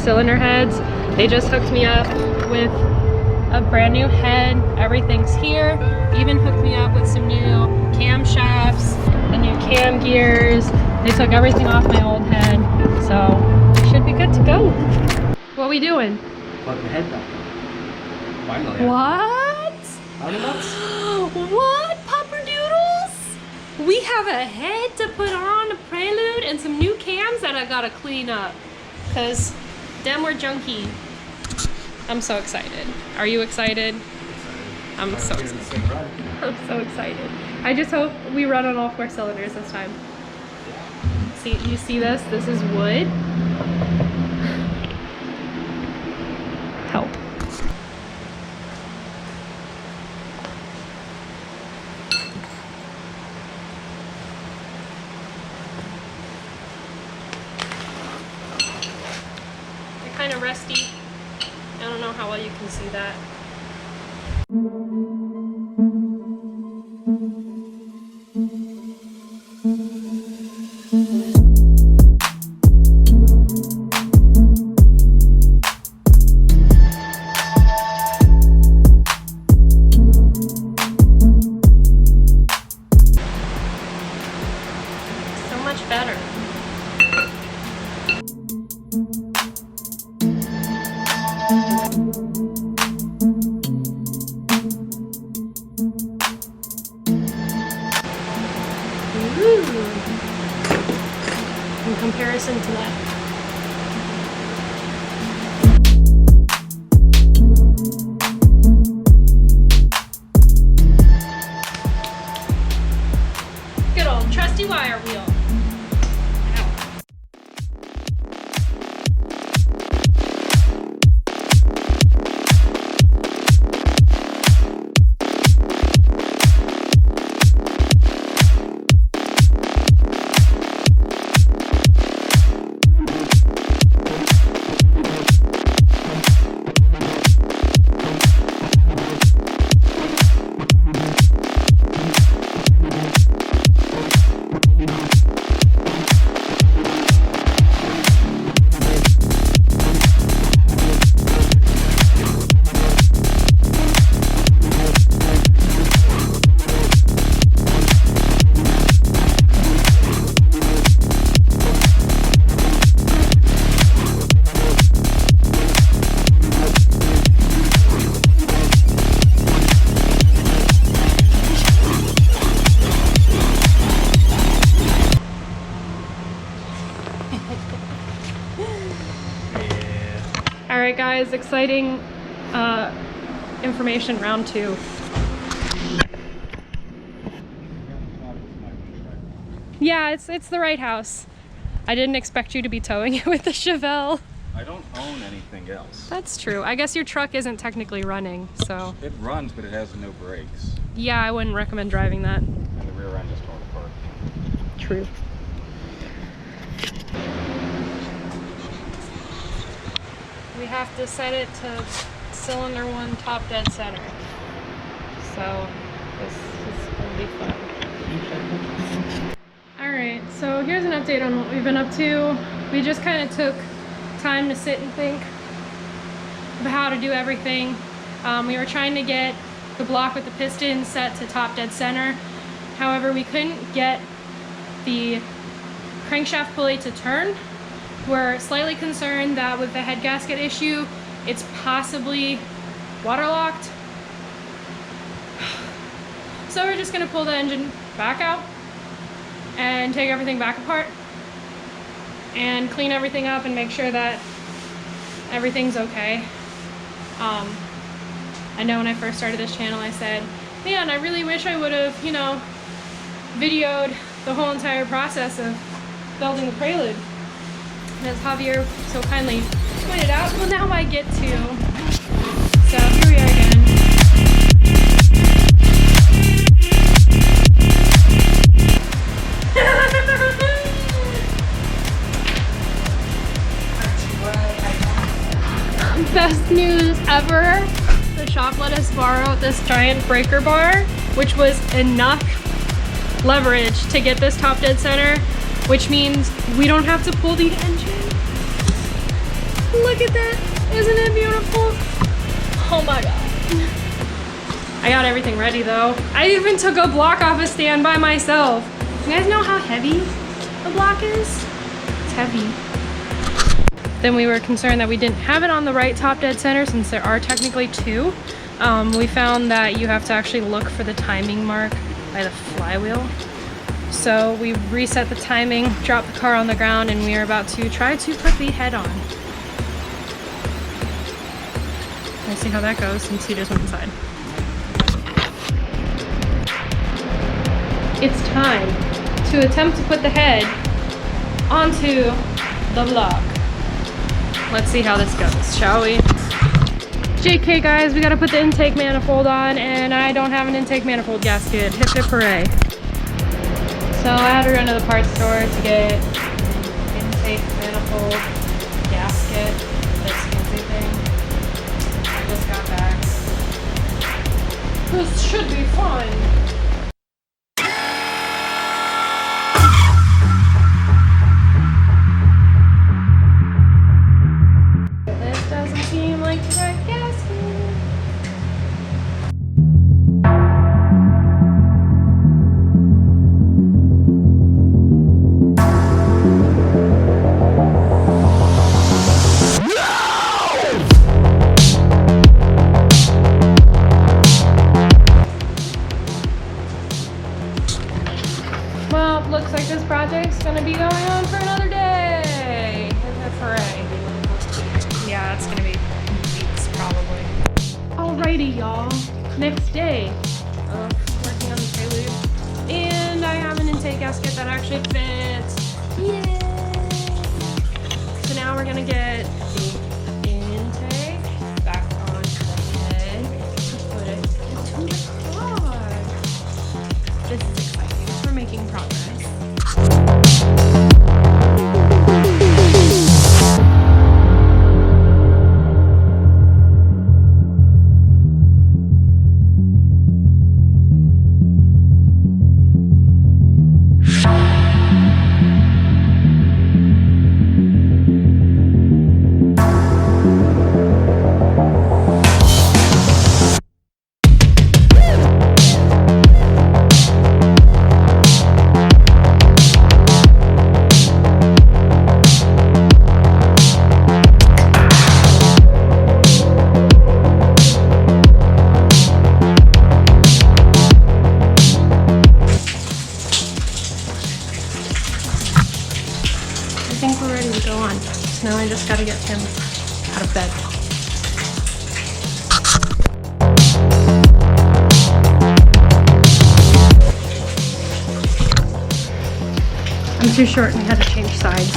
cylinder heads. They just hooked me up with a brand new head. Everything's here. Even hooked me up with some new camshafts, the new cam gears. They took everything off my old head, so it should be good to go. What are we doing? Plug the head back. Finally. What? How nuts? What, Pupperdoodles? We have a head to put on a Prelude and some new cams that I gotta clean up. Cause them were junky. I'm so excited. Are you excited? I'm so excited. I'm so excited. I just hope we run on all 4 cylinders this time. See, you see this? This is wood. Help. They're kind of rusty. I don't know how well you can see that. So much better. In comparison to that. Good old trusty wire wheel. Ow. All right, guys, exciting information, round 2. Yeah, it's the right house. I didn't expect you to be towing it with the Chevelle. I don't own anything else. That's true. I guess your truck isn't technically running, so. It runs, but it has no brakes. Yeah, I wouldn't recommend driving that. And the rear end is torn apart. True. We have to set it to cylinder 1 top dead center. So this is gonna be fun. Alright, so here's an update on what we've been up to. We just kind of took time to sit and think about how to do everything. We were trying to get the block with the piston set to top dead center. However, we couldn't get the crankshaft pulley to turn. We're slightly concerned that with the head gasket issue, it's possibly waterlocked. So we're just gonna pull the engine back out and take everything back apart and clean everything up and make sure that everything's okay. I know when I first started this channel, I said, man, I really wish I would have, you know, videoed the whole entire process of building the Prelude. And as Javier so kindly pointed out, well, now I get to. So here we are again. Best news ever. The shop let us borrow this giant breaker bar, which was enough leverage to get this top dead center, which means we don't have to pull the engine. Look at that. Isn't it beautiful? Oh my God. I got everything ready though. I even took a block off a stand by myself. You guys know how heavy the block is? It's heavy. Then we were concerned that we didn't have it on the right top dead center since there are technically two. We found that you have to actually look for the timing mark by the flywheel. So we reset the timing, dropped the car on the ground, and we are about to try to put the head on. Let's see how that goes since he just went inside. It's time to attempt to put the head onto the block. Let's see how this goes, shall we? JK guys, we gotta put the intake manifold on, and I don't have an intake manifold gasket. Hip hip hooray. So I had to run to the parts store to get intake manifold gasket, this fancy thing. I just got back. This should be fun. This doesn't seem like the right gasket. Well, looks like this project's gonna be going on for another day. Hooray. Yeah, it's gonna be weeks probably. Alrighty, y'all. Next day of working on the Prelude. And I have an intake gasket that actually fits. Yay! So now we're gonna get the intake back on the head to put it into the car. This is exciting. We're making progress. I think we're ready to go on. So now I just gotta get him out of bed. I'm too short and we had to change sides.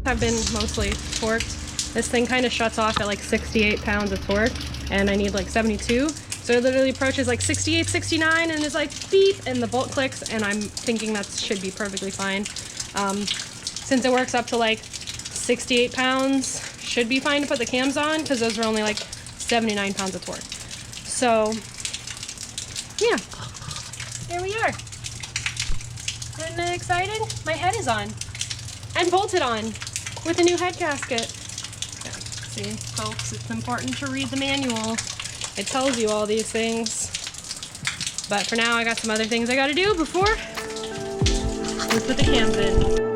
Have been mostly torqued. This thing kind of shuts off at like 68 pounds of torque. and I need like 72. So it literally approaches like 68, 69 and it's like beep and the bolt clicks, and I'm thinking that should be perfectly fine. Since it works up to like 68 pounds, should be fine to put the cams on because those are only like 79 pounds of torque. So yeah, here we are. Isn't that exciting? My head is on and bolted on with a new head gasket. Yeah, see, folks, it's important to read the manual. It tells you all these things. But for now, I got some other things I gotta do before we put the cams in.